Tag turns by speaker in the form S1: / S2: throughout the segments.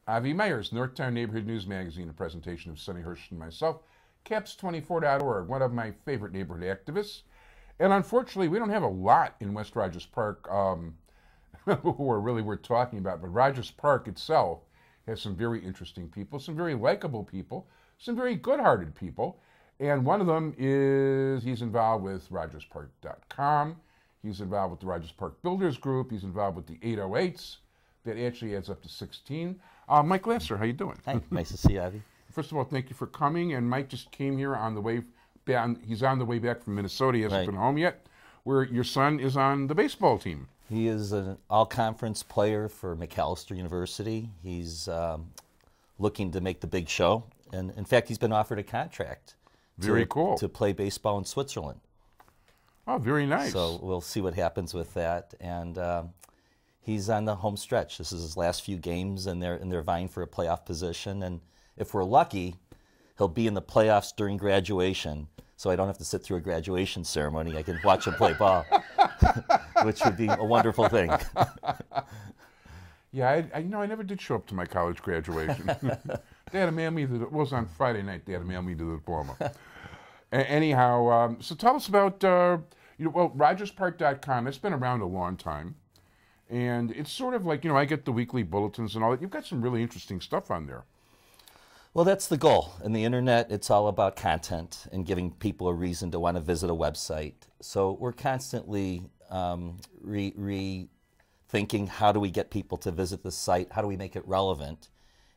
S1: Avi Meyers, Northtown Neighborhood News Magazine, a presentation of Sonny Hirsch and myself, Caps24.org, one of my favorite neighborhood activists. And unfortunately, we don't have a lot in West Rogers Park who are really worth talking about, but Rogers Park itself has some very interesting people, some very likable people, some very good-hearted people. And one of them is, he's involved with RogersPark.com. He's involved with the Rogers Park Builders Group. He's involved with the 808s. That actually adds up to 16. Mike Lasser, how you doing?
S2: Hi, nice to see you, Avi.
S1: First of all, thank you for coming. And Mike just came here on the way down. He's on the way back from Minnesota. He hasn't been home yet. Where your son is on the baseball team.
S2: He is an all-conference player for Macalester University. He's looking to make the big show. And in fact, he's been offered a contract to play baseball in Switzerland.
S1: Oh, very nice.
S2: So we'll see what happens with that. And he's on the home stretch. This is his last few games, and they're vying for a playoff position. And if we're lucky, he'll be in the playoffs during graduation, so I don't have to sit through a graduation ceremony. I can watch him play ball, which would be a wonderful thing.
S1: Yeah, I never did show up to my college graduation. They had to mail me it was on Friday night. They had to mail me the diploma. Anyhow, so tell us about RogersPark.com. It's been around a long time. And it's sort of like, I get the weekly bulletins and all that. You've got some really interesting stuff on there.
S2: Well, that's the goal. In the internet, it's all about content and giving people a reason to want to visit a website. So we're constantly rethinking how do we get people to visit the site? How do we make it relevant?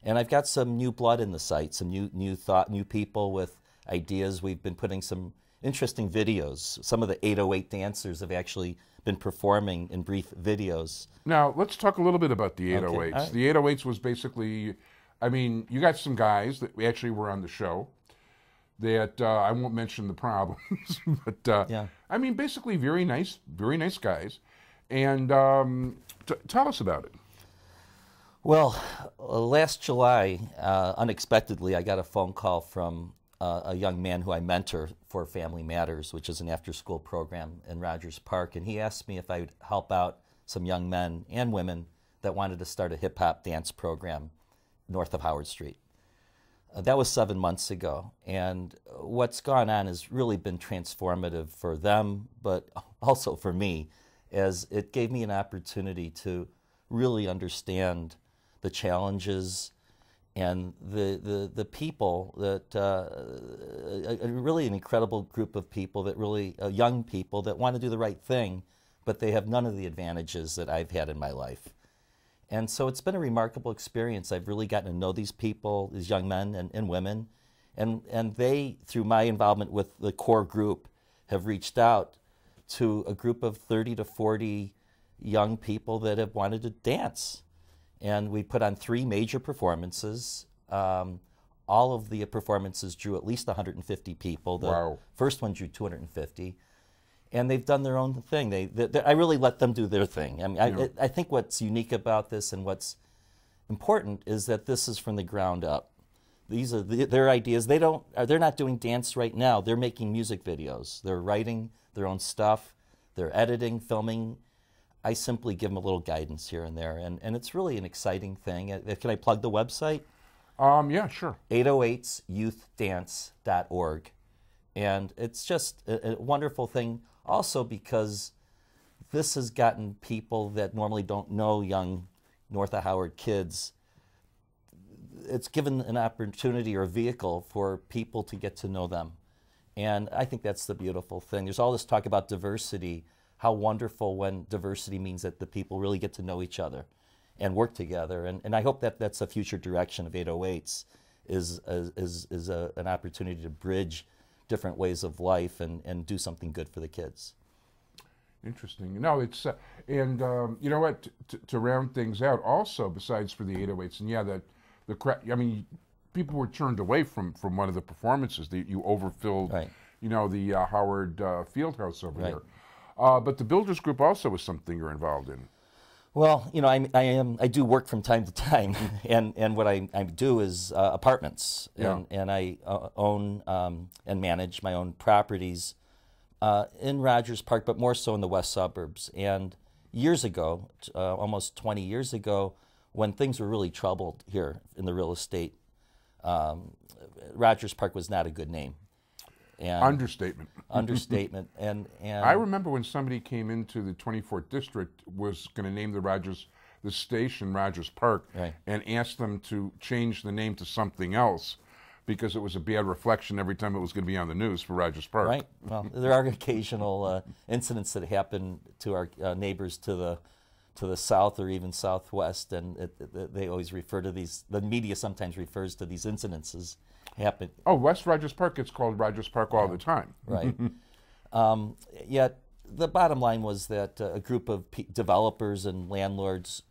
S2: And I've got some new blood in the site, some new thought, new people with ideas. We've been putting some interesting videos. Some of the 808 dancers have actually been performing in brief videos.
S1: Now, let's talk a little bit about the 808s. Okay. Right. The 808s was basically, you got some guys that actually were on the show that I won't mention the problems, but yeah. Basically very nice guys. And tell us about it.
S2: Well, last July, unexpectedly, I got a phone call from a young man who I mentor for Family Matters, which is an after-school program in Rogers Park, and he asked me if I would help out some young men and women that wanted to start a hip-hop dance program north of Howard Street. That was 7 months ago, and what's gone on has really been transformative for them, but also for me, as it gave me an opportunity to really understand the challenges and the people that, really an incredible group of people that really, young people that want to do the right thing, but they have none of the advantages that I've had in my life. And so it's been a remarkable experience. I've really gotten to know these people, these young men and women, and they, through my involvement with the core group, have reached out to a group of 30 to 40 young people that have wanted to dance. And we put on 3 major performances. All of the performances drew at least 150 people. The first one drew 250. And they've done their own thing. I really let them do their thing. I think what's unique about this and what's important is that this is from the ground up. These are their ideas. They're not doing dance right now. They're making music videos. They're writing their own stuff. They're editing, filming. I simply give them a little guidance here and there, and it's really an exciting thing. Can I plug the website?
S1: Yeah, sure.
S2: 808syouth.dance.org. And it's just a wonderful thing also because this has gotten people that normally don't know young North of Howard kids. It's given an opportunity or a vehicle for people to get to know them. And I think that's the beautiful thing. There's all this talk about diversity. How wonderful when diversity means that the people really get to know each other and work together. And I hope that that's a future direction of 808s is an opportunity to bridge different ways of life and do something good for the kids.
S1: Interesting. No, it's, you know what, to round things out also, besides for the 808s, and yeah, people were turned away from one of the performances. You overfilled, the Howard Fieldhouse over there. But the Builders Group also was something you're involved in.
S2: Well, I do work from time to time, and what I do is apartments, and I own and manage my own properties in Rogers Park, but more so in the west suburbs. And years ago, almost 20 years ago, when things were really troubled here in the real estate, Rogers Park was not a good name. And
S1: Understatement.
S2: Understatement. And
S1: I remember when somebody came into the 24th District, was going to name the station Rogers Park,
S2: Right.
S1: and asked them to change the name to something else because it was a bad reflection every time it was going to be on the news for Rogers Park.
S2: Right. Well, there are occasional incidents that happen to our neighbors to the south or even southwest, and they always refer to these. The media sometimes refers to these incidents as happen.
S1: Oh, West Rogers Park gets called Rogers Park all the time.
S2: Right. Yet the bottom line was that a group of developers and landlords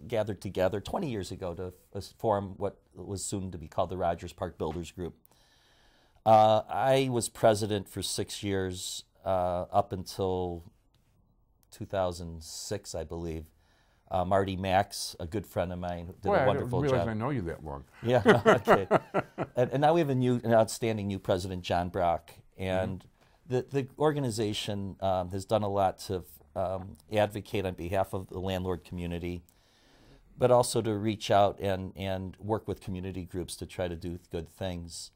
S2: gathered together 20 years ago to form what was soon to be called the Rogers Park Builders Group. I was president for 6 years up until 2006, I believe. Marty Max, a good friend of mine, did a wonderful
S1: I didn't realize
S2: job.
S1: I know you that long.
S2: Yeah, okay. And now we have an outstanding new president, John Brock. And the organization has done a lot to advocate on behalf of the landlord community, but also to reach out and work with community groups to try to do good things.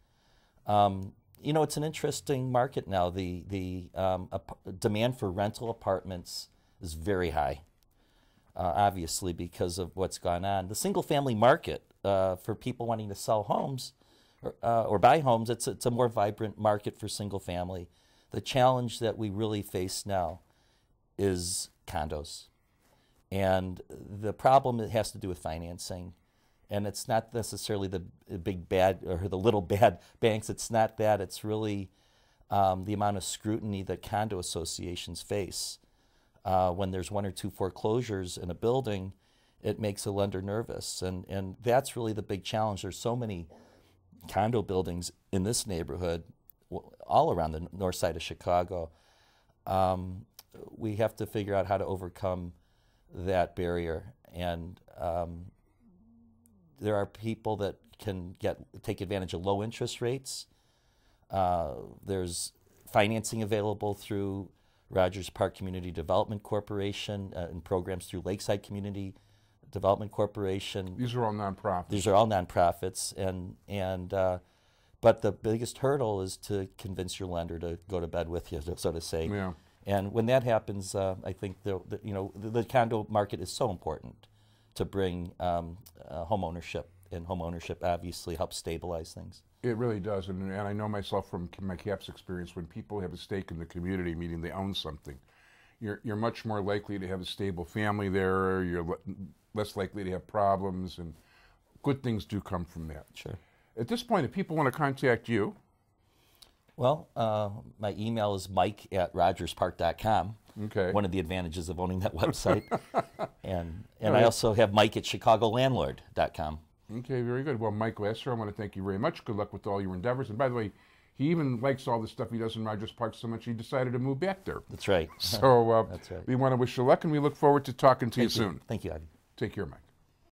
S2: You know, it's an interesting market now. The demand for rental apartments is very high, obviously because of what's gone on. The single-family market for people wanting to sell homes or buy homes, it's a more vibrant market for single-family. The challenge that we really face now is condos. And the problem, it has to do with financing. And it's not necessarily the big bad or the little bad banks. It's not that. It's really the amount of scrutiny that condo associations face. When there's 1 or 2 foreclosures in a building, it makes a lender nervous. And that's really the big challenge. There's so many condo buildings in this neighborhood, all around the north side of Chicago. We have to figure out how to overcome that barrier. And there are people that can take advantage of low interest rates. There's financing available through Rogers Park Community Development Corporation and programs through Lakeside Community Development Corporation.
S1: These are all nonprofits.
S2: These are all nonprofits, but the biggest hurdle is to convince your lender to go to bed with you, so to say.
S1: Yeah.
S2: And when that happens, I think the condo market is so important to bring home ownership, and home ownership obviously helps stabilize things.
S1: It really does, and I know myself from my CAPS experience, when people have a stake in the community, meaning they own something, you're much more likely to have a stable family there, you're less likely to have problems, and good things do come from that.
S2: Sure.
S1: At this point, if people want to contact you,
S2: well, my email is mike@rogerspark.com.
S1: okay.
S2: One of the advantages of owning that website. and I also have mike@chicagolandlord.com.
S1: Okay, very good. Well, Mike Lasser, I want to thank you very much. Good luck with all your endeavors. And by the way, he even likes all the stuff he does in Rogers Park so much he decided to move back there.
S2: That's right.
S1: So
S2: That's right.
S1: we want to wish you luck, and we look forward to talking to you soon.
S2: Thank you, Ivy.
S1: Take care, Mike.